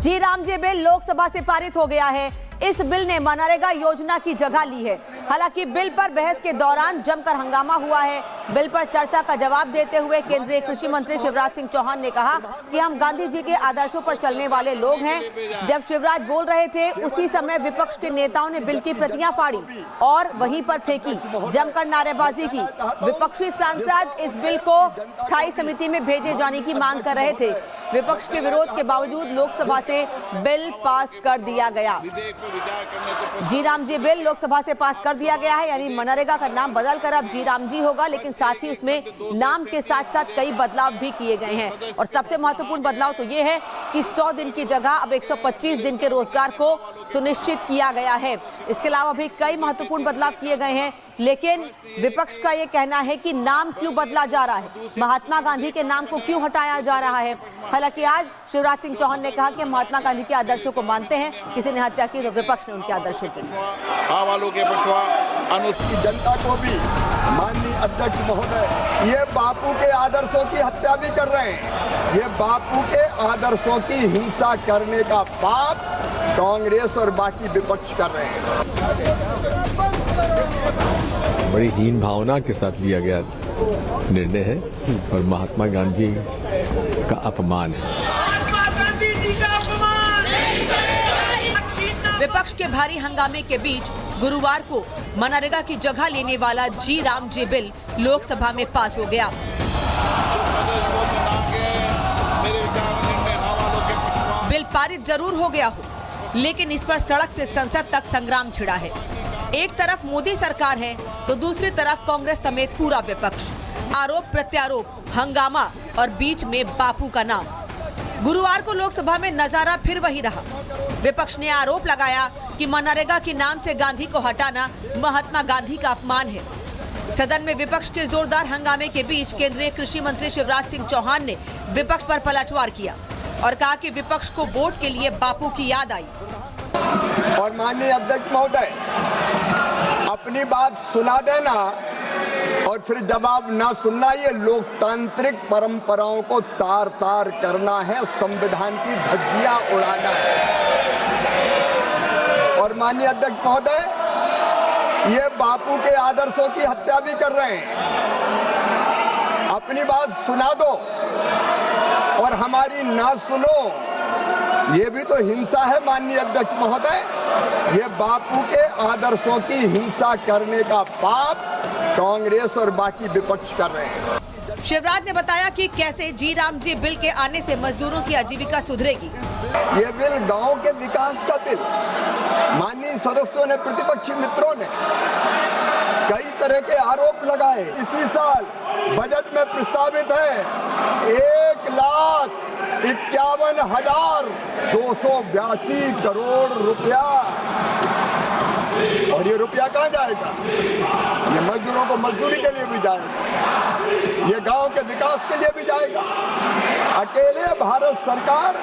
जी Ram ji bill Lok Sabha से पारित हो गया है। इस बिल ने मनरेगा योजना की जगह ली है। हालांकि बिल पर बहस के दौरान जमकर हंगामा हुआ है। बिल पर चर्चा का जवाब देते हुए केंद्रीय कृषि मंत्री शिवराज सिंह चौहान ने कहा कि हम गांधी जी के आदर्शों पर चलने वाले लोग हैं। जब शिवराज बोल रहे थे उसी समय विपक्ष के नेताओं ने बिल की प्रतियां फाड़ी और वहीं पर फेंकी, जमकर नारेबाजी की। विपक्षी सांसद इस बिल को स्थायी समिति में भेजे जाने की मांग कर रहे थे। विपक्ष के विरोध के बावजूद लोकसभा से बिल पास कर दिया गया। जी राम जी बिल लोकसभा से पास कर दिया गया है, यानी मनरेगा का नाम बदलकर अब जी राम जी होगा, लेकिन साथ ही उसमें नाम के साथ साथ कई बदलाव भी किए गए हैं। और सबसे महत्वपूर्ण बदलाव तो ये है कि 100 दिन की जगह अब 125 दिन के रोजगार को सुनिश्चित किया गया है। इसके अलावा भी कई महत्वपूर्ण बदलाव किए गए हैं, लेकिन विपक्ष का ये कहना है कि नाम क्यों बदला जा रहा है, महात्मा गांधी के नाम को क्यों हटाया जा रहा है। हालांकि आज शिवराज सिंह चौहान ने कहा कि महात्मा गांधी के आदर्शों को मानते हैं, किसी ने हत्या की तो विपक्ष ने उनके आदर्शों को अनुसूचित जनता को भी माननीय अध्यक्ष महोदय ये बापू के आदर्शों की हत्या भी कर रहे हैं। ये बापू के आदर्शों की हिंसा करने का पाप कांग्रेस और बाकी विपक्ष कर रहे हैं। बड़ी हीन भावना के साथ लिया गया निर्णय है और महात्मा गांधी का अपमान है। विपक्ष के भारी हंगामे के बीच गुरुवार को मनरेगा की जगह लेने वाला जी राम जी बिल लोकसभा में पास हो गया। बिल पारित जरूर हो गया हो, लेकिन इस पर सड़क से संसद तक संग्राम छिड़ा है। एक तरफ मोदी सरकार है तो दूसरी तरफ कांग्रेस समेत पूरा विपक्ष। आरोप प्रत्यारोप, हंगामा और बीच में बापू का नाम। गुरुवार को लोकसभा में नजारा फिर वही रहा। विपक्ष ने आरोप लगाया कि मनरेगा के नाम से गांधी को हटाना महात्मा गांधी का अपमान है। सदन में विपक्ष के जोरदार हंगामे के बीच केंद्रीय कृषि मंत्री शिवराज सिंह चौहान ने विपक्ष पर पलटवार किया और कहा कि विपक्ष को वोट के लिए बापू की याद आई। और माननीय अध्यक्ष महोदय अपनी बात सुना देना और फिर जवाब ना सुनना, ये लोकतांत्रिक परंपराओं को तार तार करना है, संविधान की धज्जियां उड़ाना है। और माननीय अध्यक्ष महोदय ये बापू के आदर्शों की हत्या भी कर रहे हैं। अपनी बात सुना दो और हमारी ना सुनो, ये भी तो हिंसा है माननीय अध्यक्ष महोदय। ये बापू के आदर्शों की हिंसा करने का पाप कांग्रेस और बाकी विपक्ष कर रहे हैं। शिवराज ने बताया कि कैसे जी राम जी बिल के आने से मजदूरों की आजीविका सुधरेगी। ये बिल गांव के विकास का बिल। माननीय सदस्यों ने, प्रतिपक्षी मित्रों ने कई तरह के आरोप लगाए। इसी साल बजट में प्रस्तावित है 1,51,282 करोड़ रुपया। और ये रुपया कहाँ जाएगा? ये मजदूरों को मजदूरी के लिए भी जाएगा, ये गांव के विकास के लिए भी जाएगा। अकेले भारत सरकार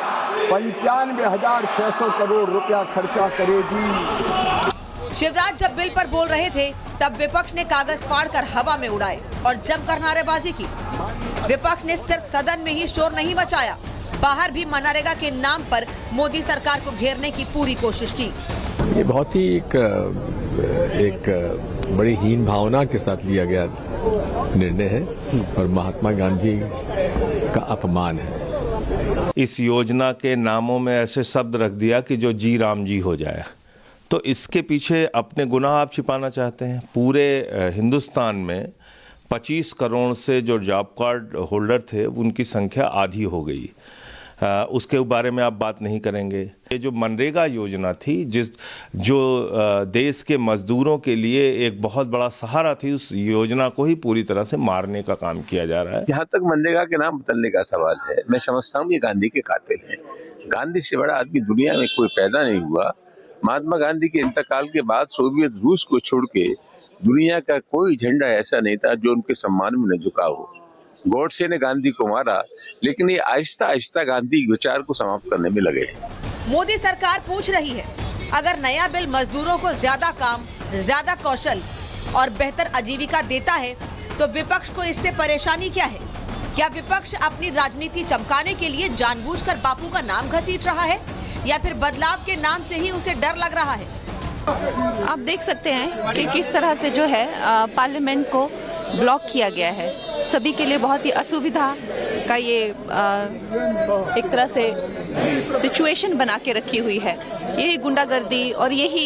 95,600 करोड़ रुपया खर्चा करेगी। शिवराज जब बिल पर बोल रहे थे तब विपक्ष ने कागज फाड़कर हवा में उड़ाए और जमकर नारेबाजी की। विपक्ष ने सिर्फ सदन में ही शोर नहीं मचाया, बाहर भी मनरेगा के नाम पर मोदी सरकार को घेरने की पूरी कोशिश की। ये बहुत ही एक बड़ी हीन भावना के साथ लिया गया निर्णय है और महात्मा गांधी का अपमान है। इस योजना के नामों में ऐसे शब्द रख दिया कि जो जी राम जी हो जाए, तो इसके पीछे अपने गुनाह आप छिपाना चाहते हैं। पूरे हिंदुस्तान में 25 करोड़ से जो जॉब कार्ड होल्डर थे उनकी संख्या आधी हो गई। उसके बारे में आप बात नहीं करेंगे। ये जो मनरेगा योजना थी, जो देश के मजदूरों के लिए एक बहुत बड़ा सहारा थी, उस योजना को ही पूरी तरह से मारने का काम किया जा रहा है। जहाँ तक मनरेगा के नाम बदलने का सवाल है, मैं समझता हूँ ये गांधी के कातिल हैं। गांधी से बड़ा आदमी दुनिया में कोई पैदा नहीं हुआ। महात्मा गांधी के इंतकाल के बाद सोवियत रूस को छोड़ के दुनिया का कोई झंडा ऐसा नहीं था जो उनके सम्मान में न झुका हो। गॉडसे ने गांधी को मारा, लेकिन ये आहिस्ता आहिस्ता गांधी विचार को समाप्त करने में लगे हैं। मोदी सरकार पूछ रही है, अगर नया बिल मजदूरों को ज्यादा काम, ज्यादा कौशल और बेहतर आजीविका देता है तो विपक्ष को इससे परेशानी क्या है? क्या विपक्ष अपनी राजनीति चमकाने के लिए जानबूझकर बापू का नाम घसीट रहा है या फिर बदलाव के नाम से ही उसे डर लग रहा है? आप देख सकते हैं कि किस तरह से जो है पार्लियामेंट को ब्लॉक किया गया है। सभी के लिए बहुत ही असुविधा का ये एक तरह से सिचुएशन बना के रखी हुई है। यही गुंडागर्दी और यही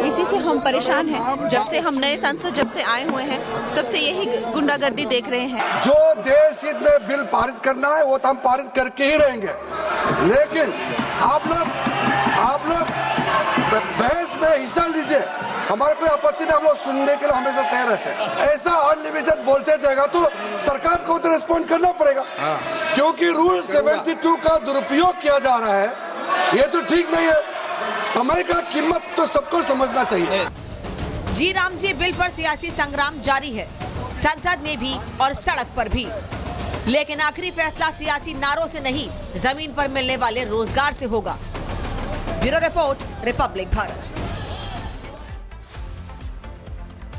इसी से हम परेशान हैं। जब से हम नए सांसद जब से आए हुए हैं तब से यही गुंडागर्दी देख रहे हैं। जो देश हित में बिल पारित करना है वो तो हम पारित करके ही रहेंगे, लेकिन आप लोग बहस में हिस्सा लीजिए, हमारा कोई आपत्ति नहीं, हम लोग सुनने के लिए हमेशा तैयार रहते हैं। ऐसा अनलिमिटेड बोलते जाएगा तो सरकार को तो रिस्पॉन्ड करना पड़ेगा, क्योंकि रूल 72 का दुरुपयोग किया जा रहा है, ये तो ठीक नहीं है। समय का कीमत तो सबको समझना चाहिए। जी राम जी बिल पर सियासी संग्राम जारी है, संसद में भी और सड़क पर भी, लेकिन आखिरी फैसला सियासी नारों से नहीं, जमीन पर मिलने वाले रोजगार से होगा। Bureau report, Republic Bharat.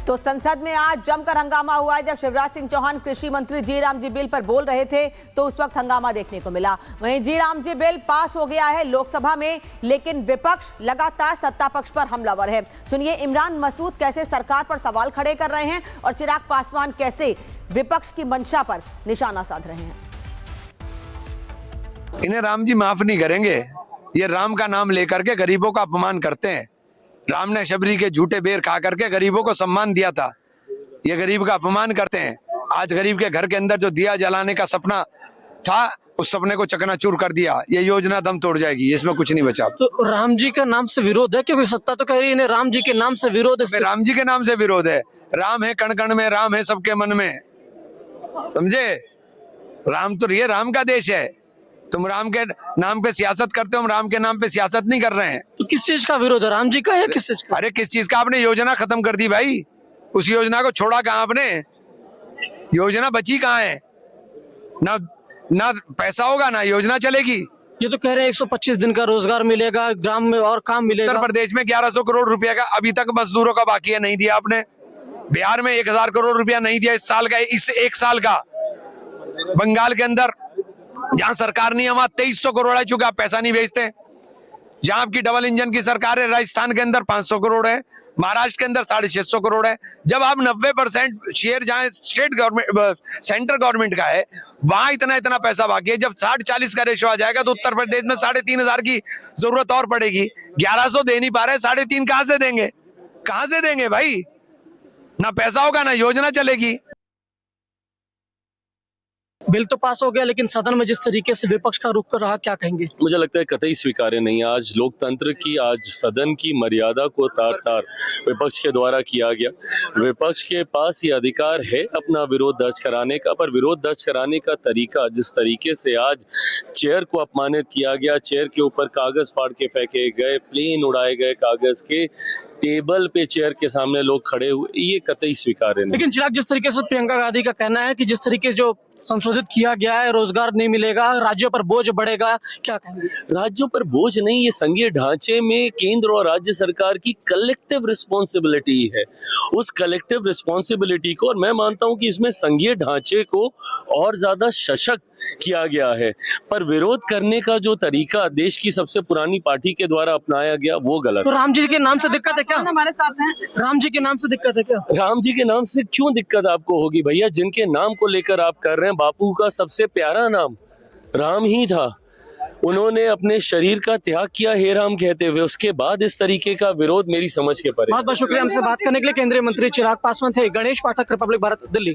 तो संसद में आज जमकर हंगामा हुआ है। जब शिवराज सिंह चौहान कृषि मंत्री जी राम जी बिल पर बोल रहे थे तो उस वक्त हंगामा देखने को मिला। वहीं जी राम जी बिल पास हो गया है लोकसभा में, लेकिन विपक्ष लगातार सत्ता पक्ष पर हमलावर है। सुनिए इमरान मसूद कैसे सरकार पर सवाल खड़े कर रहे हैं और चिराग पासवान कैसे विपक्ष की मंशा पर निशाना साध रहे हैं। इन्हें राम जी माफ नहीं करेंगे। ये राम का नाम लेकर के गरीबों का अपमान करते हैं। राम ने शबरी के झूठे बेर खा करके गरीबों को सम्मान दिया था, ये गरीब का अपमान करते हैं। आज गरीब के घर के अंदर जो दिया जलाने का सपना था, उस सपने को चकनाचूर कर दिया। ये योजना दम तोड़ जाएगी, इसमें कुछ नहीं बचा। तो राम जी का नाम से विरोध है, क्योंकि सत्ता तो कह रही है राम जी के नाम से विरोध है। राम जी के नाम से विरोध है। राम है कण कण में, राम है सबके मन में, समझे? राम तो ये राम का देश है। तुम राम के नाम पे सियासत करते हो, हम राम के नाम पे सियासत नहीं कर रहे हैं। तो किस चीज का विरोध है, राम जी का या किस चीज का? अरे किस चीज का? आपने योजना खत्म कर दी भाई, उस योजना को छोड़ा कहाँ आपने? योजना बची कहाँ है? ना पैसा होगा ना योजना चलेगी। ये तो कह रहे हैं 125 दिन का रोजगार मिलेगा, ग्राम में और काम मिलेगा। उत्तर प्रदेश में 1100 करोड़ रुपया का अभी तक मजदूरों का बाकी है, नहीं दिया आपने। बिहार में 1000 करोड़ रुपया नहीं दिया इस साल का, इस एक साल का। बंगाल के अंदर जहां सरकार नहीं है वहां 2300 करोड़ है, चूंकि आप पैसा नहीं भेजते। जहां आपकी डबल इंजन की सरकार है, राजस्थान के अंदर 500 करोड़ है, महाराष्ट्र के अंदर 650 करोड़ है। जब आप 90% शेयर जहां स्टेट गवर्नमेंट सेंट्रल गवर्नमेंट का है, वहां इतना पैसा बाकी है। जब 60-40 का रेशो आ जाएगा तो उत्तर प्रदेश में 3500 की जरूरत और पड़ेगी। 1100 दे नहीं पा रहे, 3.5 कहां से देंगे? कहां से देंगे भाई? ना पैसा होगा ना योजना चलेगी। बिल तो पास हो गया, लेकिन सदन में जिस तरीके से विपक्ष का रुख कर रहा, क्या कहेंगे? मुझे लगता है कतई स्वीकार्य नहीं। आज लोकतंत्र की, आज सदन की मर्यादा को तार विपक्ष के द्वारा किया गया। विपक्ष के पास ये अधिकार है अपना विरोध दर्ज कराने का, पर विरोध दर्ज कराने का तरीका, जिस तरीके से आज चेयर को अपमानित किया गया, चेयर के ऊपर कागज फाड़ के फेंके गए, प्लेन उड़ाए गए कागज के, टेबल पे चेयर के सामने लोग खड़े हुए, ये कतई स्वीकार्य नहीं। लेकिन चिराग, जिस तरीके से प्रियंका गांधी का कहना है कि जिस तरीके से जो संशोधित किया गया है, रोजगार नहीं मिलेगा, राज्यों पर बोझ बढ़ेगा, क्या कहेंगे? राज्यों पर बोझ नहीं, ये संघीय ढांचे में केंद्र और राज्य सरकार की कलेक्टिव रिस्पॉन्सिबिलिटी है। उस कलेक्टिव रिस्पॉन्सिबिलिटी को, और मैं मानता हूं कि इसमें संघीय ढांचे को और ज्यादा सशक्त किया गया है, पर विरोध करने का जो तरीका देश की सबसे पुरानी पार्टी के द्वारा अपनाया गया वो गलत। तो राम जी के नाम से दिक्कत है क्या? हमारे साथ हैं। राम जी के नाम से दिक्कत है क्या? राम जी के नाम से क्यों दिक्कत आपको होगी भैया? जिनके नाम को लेकर आप कर रहे हैं, बापू का सबसे प्यारा नाम राम ही था। उन्होंने अपने शरीर का त्याग किया हे राम कहते हुए, उसके बाद इस तरीके का विरोध मेरी समझ के परे। बहुत बहुत शुक्रिया हमसे बात करने के लिए। केंद्रीय मंत्री चिराग पासवान थे। गणेश पाठक, रिपब्लिक भारत, दिल्ली।